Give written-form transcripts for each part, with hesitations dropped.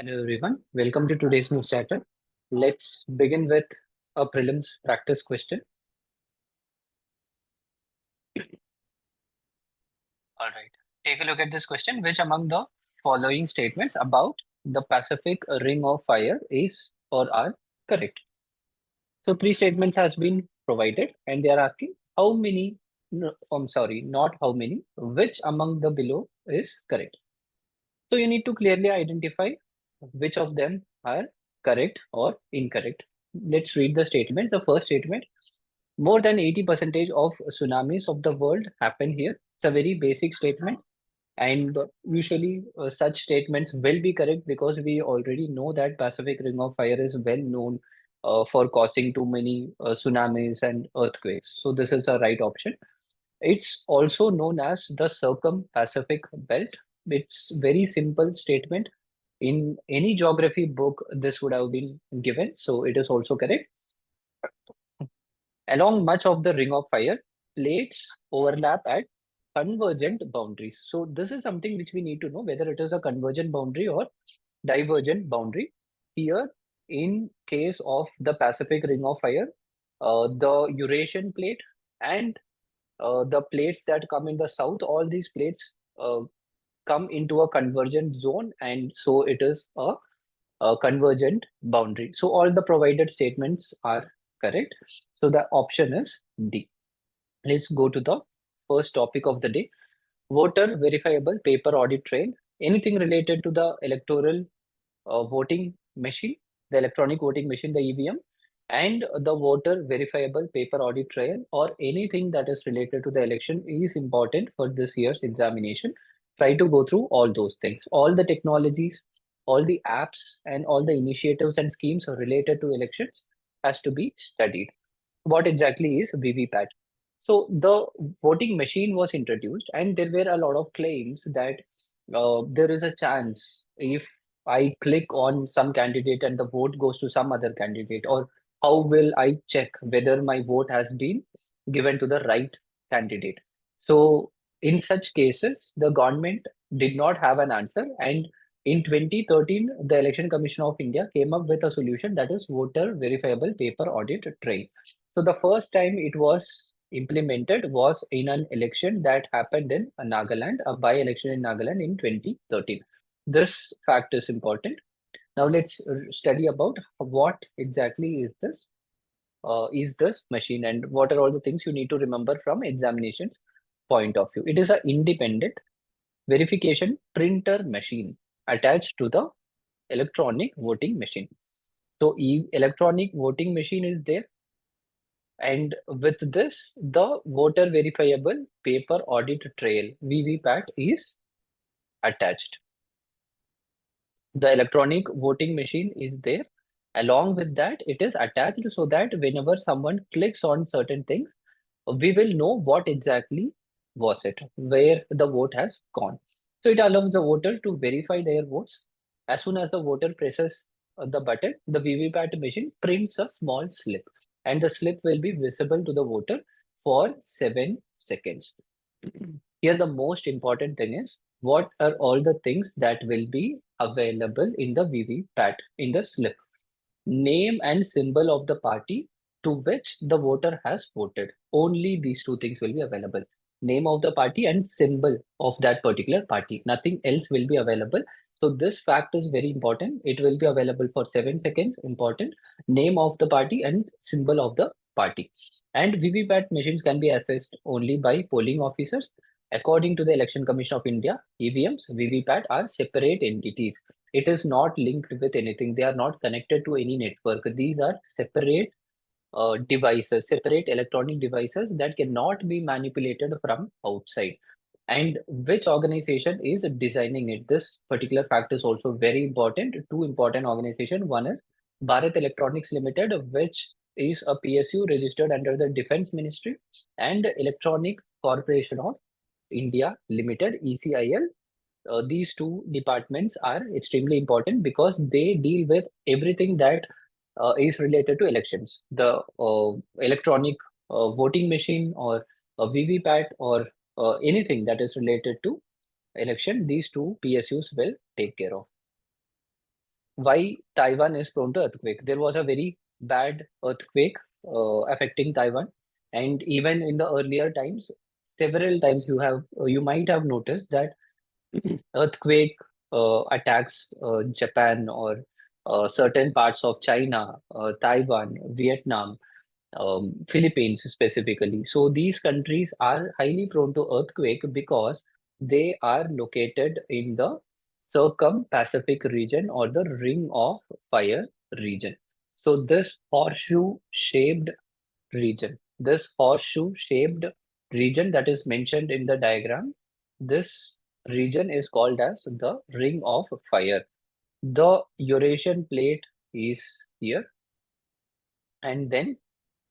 Hello everyone, welcome to today's news chatter. Let's begin with a prelims practice question. All right, take a look at this question. Which among the following statements about the Pacific Ring of Fire is or are correct? So three statements has been provided and they are asking how many, no, I'm sorry, not how many, which among the below is correct. So you need to clearly identify which of them are correct or incorrect. Let's read the statement. The first statement, more than 80% of tsunamis of the world happen here. It's a very basic statement. And usually such statements will be correct because we already know that Pacific Ring of Fire is well known for causing too many tsunamis and earthquakes. So this is a right option. It's also known as the Circum-Pacific Belt. It's very simple statement. In any geography book, this would have been given, so it is also correct. Along much of the Ring of Fire, plates overlap at convergent boundaries. So this is something which we need to know whether it is a convergent boundary or divergent boundary. Here, in case of the Pacific Ring of Fire, the Eurasian plate and the plates that come in the south, all these plates come into a convergent zone, and so it is a convergent boundary. So all the provided statements are correct. So the option is D. Let's go to the first topic of the day. Voter verifiable paper audit trail. Anything related to the electoral voting machine, the electronic voting machine, the EVM, and the voter verifiable paper audit trail, or anything that is related to the election is important for this year's examination. Try to go through all those things, all the technologies, all the apps, and all the initiatives and schemes related to elections has to be studied. What exactly is VVPAT? So the voting machine was introduced, and there were a lot of claims that there is a chance if I click on some candidate and the vote goes to some other candidate, or how will I check whether my vote has been given to the right candidate? So in such cases, the government did not have an answer, and in 2013, the Election Commission of India came up with a solution that is voter verifiable paper audit trail. So the first time it was implemented was in an election that happened in Nagaland, a by-election in Nagaland in 2013. This fact is important. Now let's study about what exactly is this machine and what are all the things you need to remember from examinations point of view. It is an independent verification printer machine attached to the electronic voting machine. So electronic voting machine is there, and with this, the voter verifiable paper audit trail (VVPAT) is attached. The electronic voting machine is there. Along with that, it is attached so that whenever someone clicks on certain things, we will know what exactly was it, where the vote has gone. So it allows the voter to verify their votes. As soon as the voter presses the button, the VVPAT machine prints a small slip, and the slip will be visible to the voter for 7 seconds. Here, the most important thing is what are all the things that will be available in the VVPAT in the slip. Name and symbol of the party to which the voter has voted. Only these two things will be available. Name of the party and symbol of that particular party. Nothing else will be available. So this fact is very important. It will be available for 7 seconds. Important. Name of the party and symbol of the party. And VVPAT machines can be accessed only by polling officers. According to the Election Commission of India, EVMs, VVPAT are separate entities. It is not linked with anything. They are not connected to any network. These are separate devices, separate electronic devices that cannot be manipulated from outside. And which organization is designing it? This particular fact is also very important. Two important organizations. One is Bharat Electronics Limited, which is a PSU registered under the Defense Ministry, and Electronic Corporation of India Limited, ECIL. These two departments are extremely important because they deal with everything that is related to elections. The electronic voting machine or a VVPAT or anything that is related to election, these two PSUs will take care of. why Taiwan is prone to earthquake. There was a very bad earthquake affecting Taiwan, and even in the earlier times, several times you might have noticed that earthquake attacks Japan or certain parts of China, Taiwan, Vietnam, Philippines specifically. So these countries are highly prone to earthquake because they are located in the circum-Pacific region or the Ring of Fire region. So this horseshoe-shaped region that is mentioned in the diagram, this region is called as the Ring of Fire. The Eurasian plate is here, and then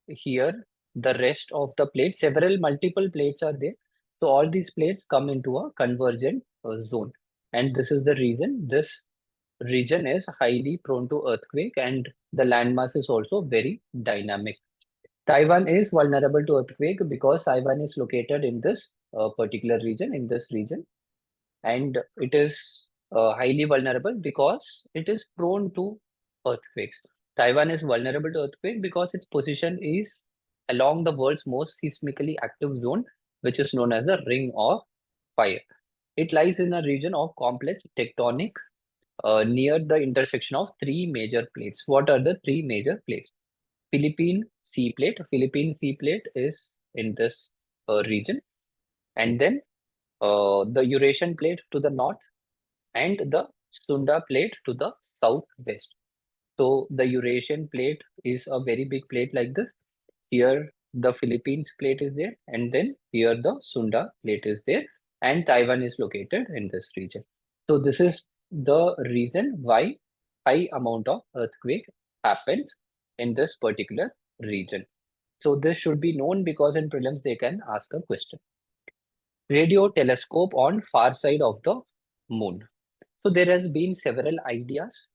here the rest of the plates, several multiple plates are there. So all these plates come into a convergent zone, and this is the reason this region is highly prone to earthquake, and the landmass is also very dynamic. Taiwan is vulnerable to earthquake because Taiwan is located in this particular region, in this region, and it is highly vulnerable because it is prone to earthquakes. Taiwan is vulnerable to earthquake because its position is along the world's most seismically active zone, which is known as the Ring of Fire. It lies in a region of complex tectonic near the intersection of three major plates. What are the three major plates? Philippine Sea Plate. Philippine Sea Plate is in this region, and then the Eurasian Plate to the north, and the Sunda Plate to the southwest. So the Eurasian Plate is a very big plate like this. Here the Philippines plate is there, and then here the Sunda plate is there, and Taiwan is located in this region. So this is the reason why high amount of earthquake happens in this particular region. So this should be known because in prelims they can ask a question. Radio telescope on far side of the moon. So there has been several ideas.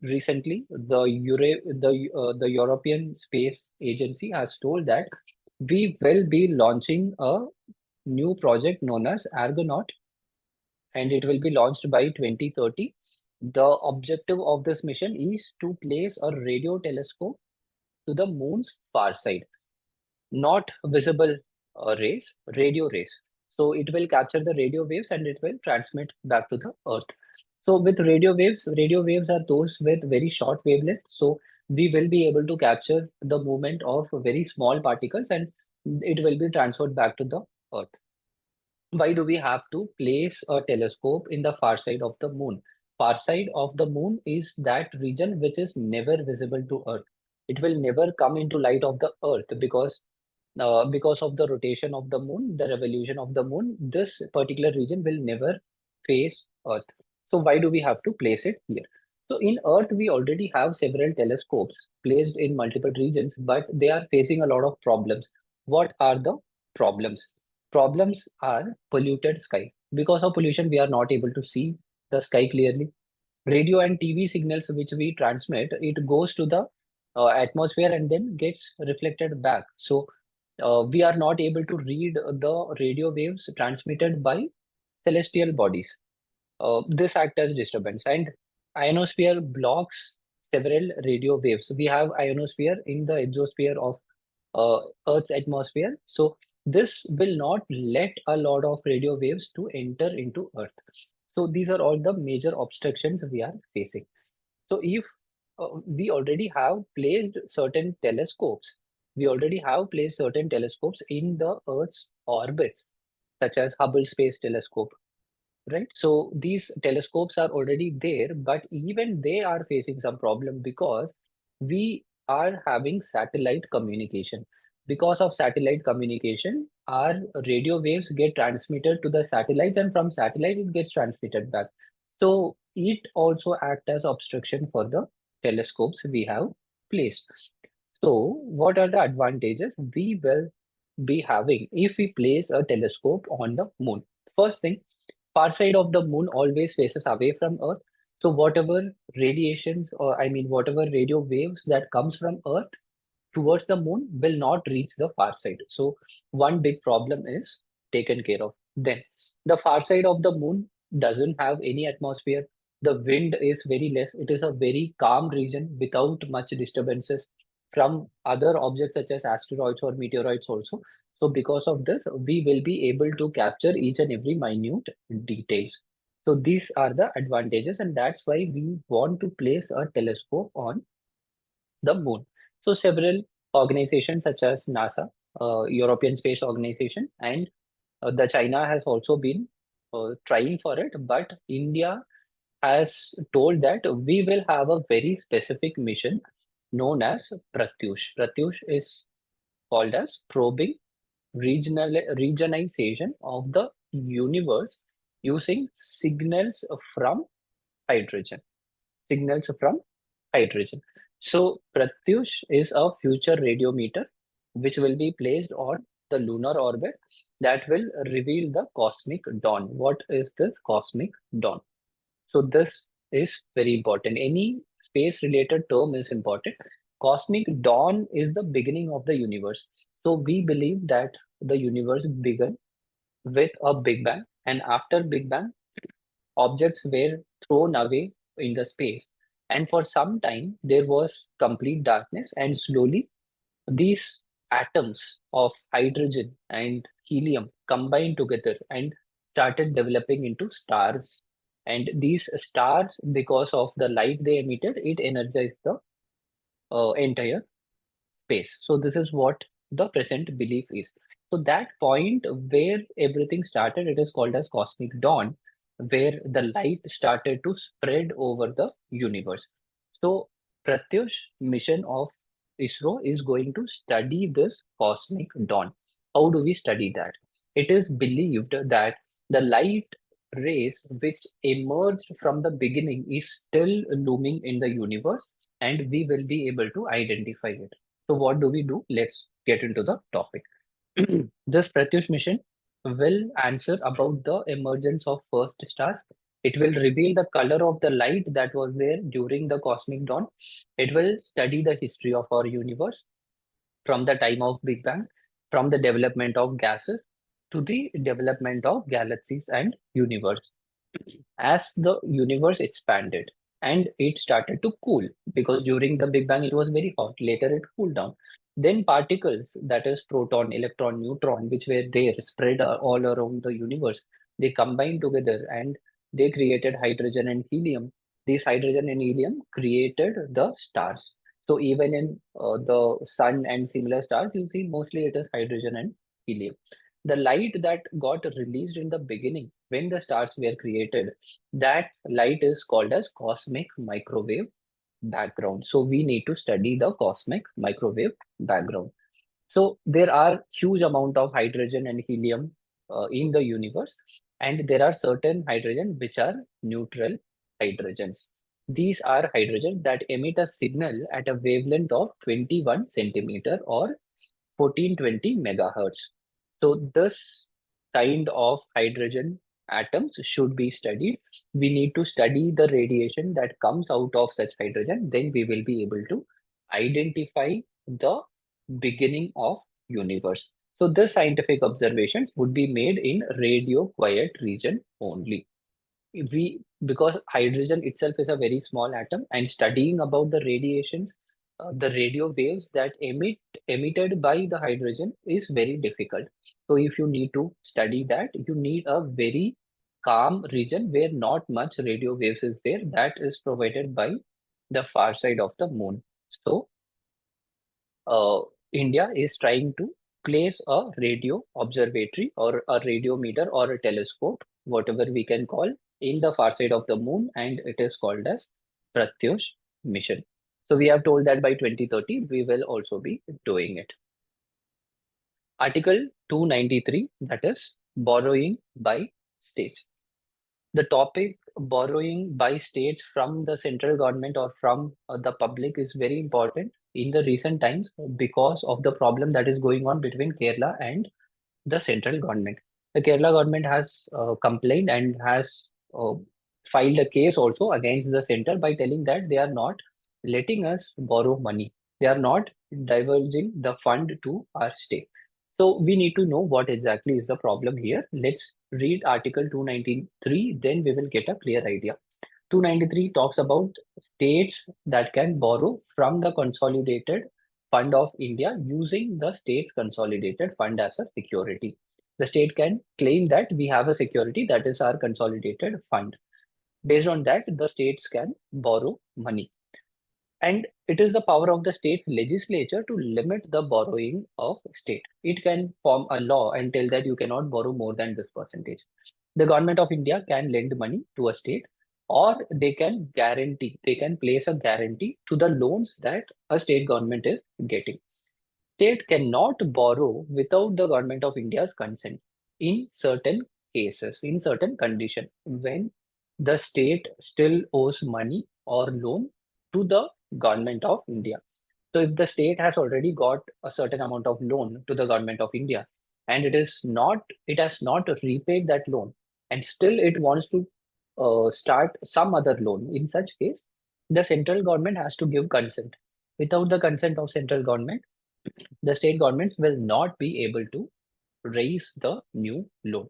Recently, the European Space Agency has told that we will be launching a new project known as Argonaut, and it will be launched by 2030. The objective of this mission is to place a radio telescope to the moon's far side, not visible rays, radio rays. So it will capture the radio waves and it will transmit back to the Earth. So with radio waves are those with very short wavelength. So we will be able to capture the movement of very small particles, and it will be transferred back to the Earth. Why do we have to place a telescope in the far side of the moon? Far side of the moon is that region which is never visible to Earth. It will never come into light of the Earth because of the rotation of the moon, the revolution of the moon, this particular region will never face Earth. So why do we have to place it here? So in Earth, we already have several telescopes placed in multiple regions, but they are facing a lot of problems. What are the problems? Problems are polluted sky. Because of pollution, we are not able to see the sky clearly. Radio and TV signals which we transmit, it goes to the atmosphere and then gets reflected back. So we are not able to read the radio waves transmitted by celestial bodies. This acts as disturbance, and ionosphere blocks several radio waves. We have ionosphere in the exosphere of Earth's atmosphere. So this will not let a lot of radio waves to enter into Earth. So these are all the major obstructions we are facing. So if we already have placed certain telescopes, in the Earth's orbits, such as Hubble Space Telescope, right? So these telescopes are already there, but even they are facing some problem because we are having satellite communication. Because of satellite communication, our radio waves get transmitted to the satellites, and from satellite it gets transmitted back. So it also acts as obstruction for the telescopes we have placed. So what are the advantages we will be having if we place a telescope on the moon? First thing, far side of the moon always faces away from Earth. So whatever radiations, or I mean whatever radio waves that comes from Earth towards the moon will not reach the far side. So one big problem is taken care of. Then the far side of the moon doesn't have any atmosphere. The wind is very less. It is a very calm region without much disturbances from other objects such as asteroids or meteoroids also. So because of this, we will be able to capture each and every minute details. So these are the advantages, and that's why we want to place a telescope on the moon. So several organizations such as NASA, European Space Organization, and the China has also been trying for it, but India has told that we will have a very specific mission known as Pratyush. Pratyush is called as probing regionalization of the universe using from hydrogen. Signals from hydrogen. So Pratyush is a future radiometer which will be placed on the lunar orbit that will reveal the cosmic dawn. What is this cosmic dawn? So this is very important. Any space related term is important. Cosmic dawn is the beginning of the universe. So we believe that the universe began with a Big Bang, and after Big Bang, objects were thrown away in the space. And for some time, there was complete darkness, and slowly these atoms of hydrogen and helium combined together and started developing into stars. And these stars, because of the light they emitted, it energized the entire space. So this is what the present belief is. So that point where everything started, it is called as cosmic dawn, where the light started to spread over the universe. So Pratyush mission of ISRO is going to study this cosmic dawn. How do we study that? It is believed that the light rays which emerged from the beginning is still looming in the universe, and we will be able to identify it. So what do we do? Let's get into the topic. This Pratyush mission will answer about the emergence of first stars. It will reveal the color of the light that was there during the cosmic dawn. It will study the history of our universe from the time of Big Bang, from the development of gases to the development of galaxies and universe. As the universe expanded and it started to cool, because during the Big Bang it was very hot, later it cooled down. Then particles, that is proton, electron, neutron, which were there spread all around the universe, they combined together and they created hydrogen and helium. These hydrogen and helium created the stars. So even in the sun and similar stars, you see mostly it is hydrogen and helium. The light that got released in the beginning when the stars were created, that light is called as cosmic microwave background. So we need to study the cosmic microwave background. So there are huge amount of hydrogen and helium in the universe, and there are certain hydrogen which are neutral hydrogens. These are hydrogens that emit a signal at a wavelength of 21 centimeter or 1420 megahertz. So this kind of hydrogen atoms should be studied. We need to study the radiation that comes out of such hydrogen. Then we will be able to identify the beginning of universe. So the scientific observations would be made in radio quiet region only. We, because hydrogen itself is a very small atom, and studying about the radiations, the radio waves that emitted by the hydrogen is very difficult. So if you need to study that, you need a very calm region where not much radio waves is there, that is provided by the far side of the moon. So uh, India is trying to place a radio observatory or a radiometer or a telescope, whatever we can call, in the far side of the moon, and it is called as Pratyush mission. So we have told that by 2030 we will also be doing it. Article 293, that is borrowing by states. The topic borrowing by states from the central government or from the public is very important in the recent times because of the problem that is going on between Kerala and the central government. The Kerala government has complained and has filed a case also against the center by telling that they are not letting us borrow money. They are not diverging the fund to our state. So we need to know what exactly is the problem here. Let's read Article 293, then we will get a clear idea. 293 talks about states that can borrow from the consolidated fund of India using the state's consolidated fund as a security. The state can claim that we have a security that is our consolidated fund. Based on that, the states can borrow money. And it is the power of the state's legislature to limit the borrowing of state. It can form a law and tell that you cannot borrow more than this percentage. The government of India can lend money to a state, or they can place a guarantee to the loans that a state government is getting. State cannot borrow without the government of India's consent in certain cases, in certain conditions, when the state still owes money or loan to the government of India. So if the state has already got a certain amount of loan to the government of India and it has not repaid that loan and still it wants to start some other loan, in such case, the central government has to give consent. Without the consent of central government, the state governments will not be able to raise the new loan.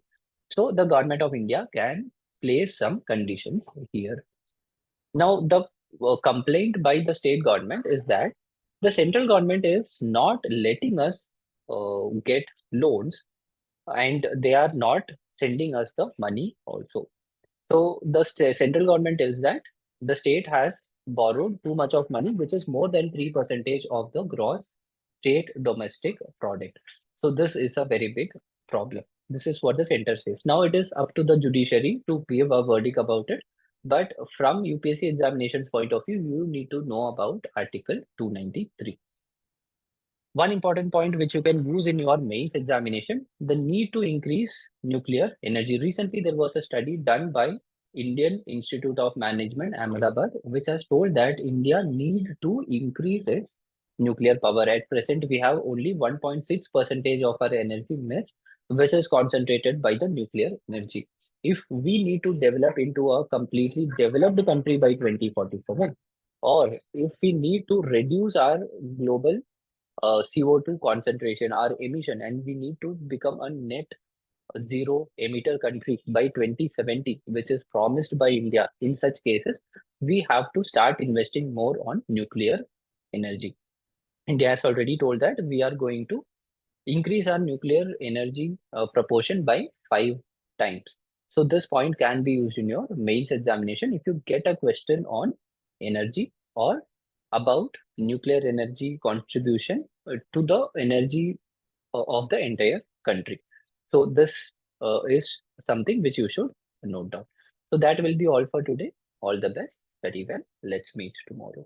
So the government of India can place some conditions here. Now, the complaint by the state government is that the central government is not letting us get loans and they are not sending us the money also. So the central government tells that the state has borrowed too much of money, which is more than 3% of the gross state domestic product. So this is a very big problem. This is what the center says. Now it is up to the judiciary to give a verdict about it. But from UPSC examinations point of view, you need to know about Article 293. One important point which you can use in your mains examination, the need to increase nuclear energy. Recently, there was a study done by Indian Institute of Management, Ahmedabad, which has told that India need to increase its nuclear power. At present, we have only 1.6 percentage of our energy mix, which is concentrated by the nuclear energy. If we need to develop into a completely developed country by 2047, or if we need to reduce our global CO2 concentration, our emission, and we need to become a net zero emitter country by 2070, which is promised by India. In such cases, we have to start investing more on nuclear energy. India has already told that we are going to increase our nuclear energy proportion by 5 times. So this point can be used in your mains examination if you get a question on energy or about nuclear energy contribution to the energy of the entire country. So this is something which you should note down. So that will be all for today. All the best. Very well. Let's meet tomorrow.